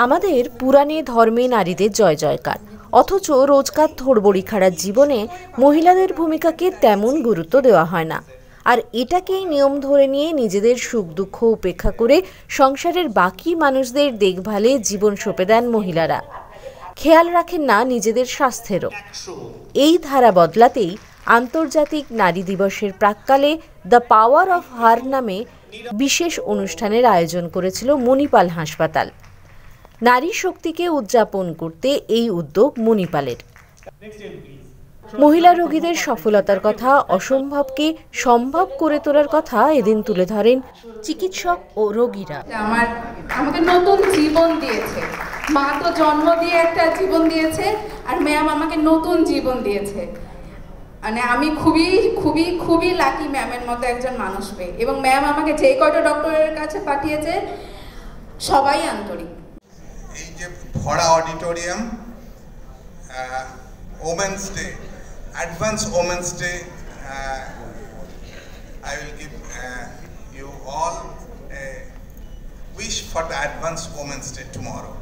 আমাদের পুরাণে ধর্মে নারীদের জয় জয়কার, অথচ রোজকার থোড়বড়ি খাড়ার জীবনে মহিলাদের ভূমিকাকে তেমন গুরুত্ব দেওয়া হয় না। আর এটাকেই নিয়ম ধরে নিয়ে নিজেদের সুখ দুঃখ উপেক্ষা করে সংসারের বাকি মানুষদের দেখভালে জীবন সঁপে দেন মহিলারা। খেয়াল রাখেন না নিজেদের স্বাস্থ্যেরও। এই ধারা বদলাতেই আন্তর্জাতিক নারী দিবসের প্রাক্কালে দ্য পাওয়ার অফ হার নামে বিশেষ অনুষ্ঠানের আয়োজন করেছিল মণিপাল হাসপাতাল। নারী শক্তিকে উদযাপন করতে এই উদ্যোগ মণিপালের। মহিলা রোগীদের সফলতার কথা, অসম্ভবকে সম্ভব করে তোলার কথা এদিন তুলে ধরেন চিকিৎসক ও রোগীরা। আমাকে নতুন জীবন দিয়েছে, মা তো জন্ম দিয়ে একটা জীবন দিয়েছে, আর ম্যাম আমাকে নতুন জীবন দিয়েছে। মানে আমি খুবই খুবই খুবই লাকি ম্যামের মতো একজন মানুষ পেয়ে। এবং ম্যাম আমাকে যে কয়টা ডক্টরের কাছে পাঠিয়েছে সবাই আন্তরিক। এই যে ভরা auditorium, women's day, advance women's day, I will give you all a wish for the advance Women's Day tomorrow.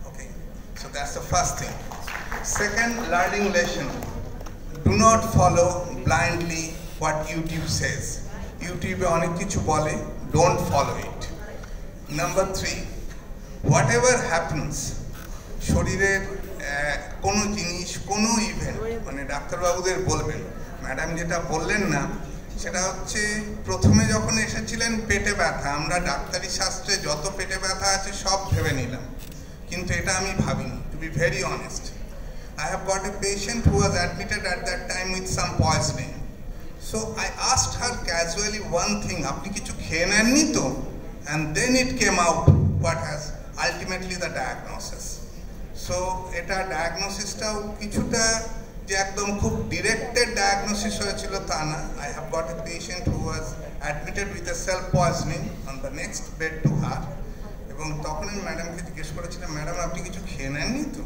Okay, so that's the first thing. Second learning lesson: do not follow blindly what YouTube says. YouTube e onek kichu bole, don't follow it. Number 3, whatever happens, শরীরের কোনো জিনিস, কোনো event, মানে ডাক্তারবাবুদের বলবেন, madam যেটা বললেন না সেটা হচ্ছে প্রথমে যখন এসেছিলেন পেটে ব্যথা, আমরা ডাক্তারি শাস্ত্রে যত পেটে ব্যথা আছে সব ভেবে নিলাম, কিন্তু এটা আমি ভাবিনি, to be very honest. I have got a patient who was admitted at that time with some poisoning. So I asked her casually one thing, আপনি কিছু খেয়ে নেননি তো? And then it came out what has ultimately the diagnosis. So এটা ডায়াগনোসিসটাও কিছুটা যে একদম খুব ডিরেক্টেড ডায়াগনোসিস হয়েছিল তা না। I have got a patient who was admitted with a self poisoning on the next bed to her, এবং তখন আমি ম্যাডামকে জিজ্ঞেস করেছিলাম, ম্যাডাম আপনি কিছু খেয়ে নেননি তো?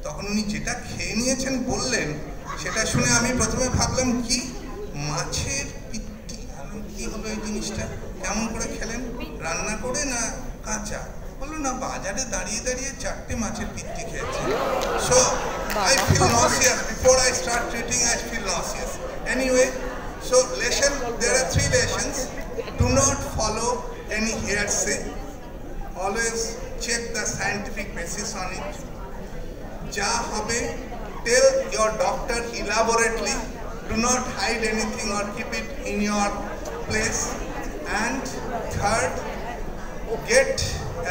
তখন উনি যেটা খেয়ে নিয়েছেন বললেন, সেটা শুনে আমি প্রথমে ভাবলাম কি মাছের পিত্তি, কি হলো এই জিনিসটা, কেমন করে খেলেন, রান্না করে না কাঁচা? বললো না, বাজারে দাঁড়িয়ে দাঁড়িয়ে 4টে মাছের পিত্তি খেয়েছে। So I feel nauseous. Before I start treating, I feel nauseous. Anyway, so lesson, there are 3 lessons. Do not follow any hearsay. Always check the scientific basis on it. Ja hobe, tell your doctor elaborately. Do not hide anything or keep it in your place. And third, get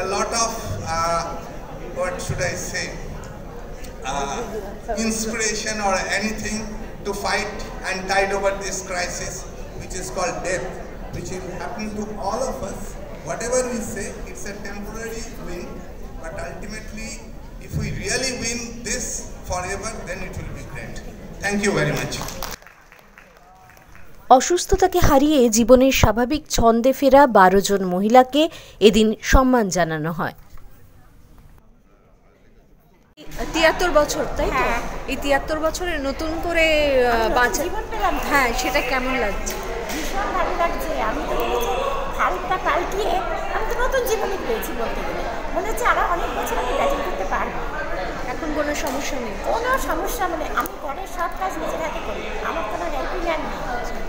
a lot of what should I say, inspiration or anything to fight and tide over this crisis, which is called death, which will happen to all of us. Whatever we say, it's a temporary win, but ultimately if we really win this forever, then it will be great. Thank you very much. অসুস্থতাকে হারিয়ে জীবনের স্বাভাবিক ছন্দে ফেরা 12 জন মহিলাকে এদিন সম্মান জানানো হয়। 73 বছর, তাই তো? এই 73 বছরে নতুন করে বাঁচা, হ্যাঁ, সেটা কেমন লাগছে? ভীষণ ভালো লাগছে। আমি তো হালটা পাল্টিয়ে আমি তো নতুন জীবনে পেয়েছি বলতে গেলে। মনে হচ্ছে আরও অনেক বছর আমি ব্যাটিং করতে পারবো। এখন কোনো সমস্যা নেই? কোনো সমস্যা মানে আমি ঘরের সব কাজ নিজের হাতে করি, আমার কোনো হেল্পিং হ্যান্ড নেই।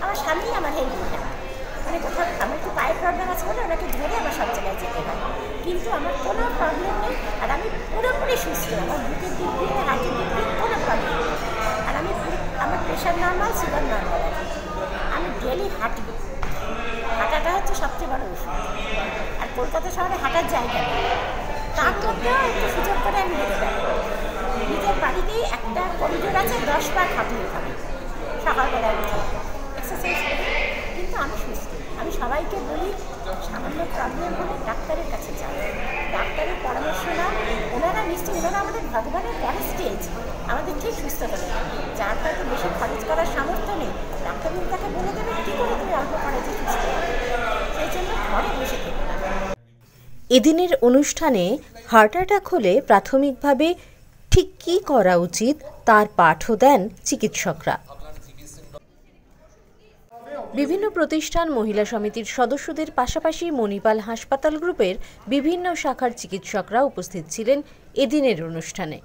আমার স্বামী আমার হেল্পিং হ্যান্ড, মানে কোথাও আমার একটু পায়ের প্রবলেম আছে বলে ওনাকে ধরে আমার সব জায়গায় যেতে হয়, কিন্তু আমার কোনো প্রবলেম নেই। আর আমি পুরোপুরি সুস্থ, আমার বুকের দিক দিয়ে হাতের দিক দিয়ে কোনো প্রবলেম নেই। আর আমি আমার প্রেশার নর্মাল, সুগার নর্মাল আছে। আমি ডেলি হাঁটি, হাঁটাটা হচ্ছে সবচেয়ে বড় ওষুধ। আর কলকাতা শহরে হাঁটার জায়গা নেই, তার মধ্যেও একটু সুযোগ করে আমি হেঁটে বেড়াই। নিজের বাড়িতেই একটা করিডোর আছে, 10 বার হাঁটিয়ে খাবো সকালবেলা উঠে এক্সারসাইজ করে। কিন্তু আমি সুস্থ। আমি সবাইকে বলি, সামান্য প্রবলেম হলে ডাক্তারের কাছে যাও, ডাক্তারের পরামর্শ নাও। ওনারা নিশ্চয়ই, ওনারা আমাদের ভগবানের পরের স্টেজ, আমাদের ঠিক সুস্থ করে। যার হয়তো বেশি খরচ করার সামর্থ্য নেই, ডাক্তারবাবু তাকে বলে দেবে কী করে তুমি অল্প খরচে সুস্থ হবে। সেই জন্য ঘরে বসে থেকে এদিনের অনুষ্ঠানে হার্ট অ্যাটাক হলে প্রাথমিকভাবে ঠিক কী করা উচিত তার পাঠও দেন চিকিৎসকরা। বিভিন্ন প্রতিষ্ঠান মহিলা সমিতির সদস্যদের পাশাপাশি মণিপাল হাসপাতাল গ্রুপের বিভিন্ন শাখার চিকিৎসকরা উপস্থিত ছিলেন এদিনের অনুষ্ঠানে।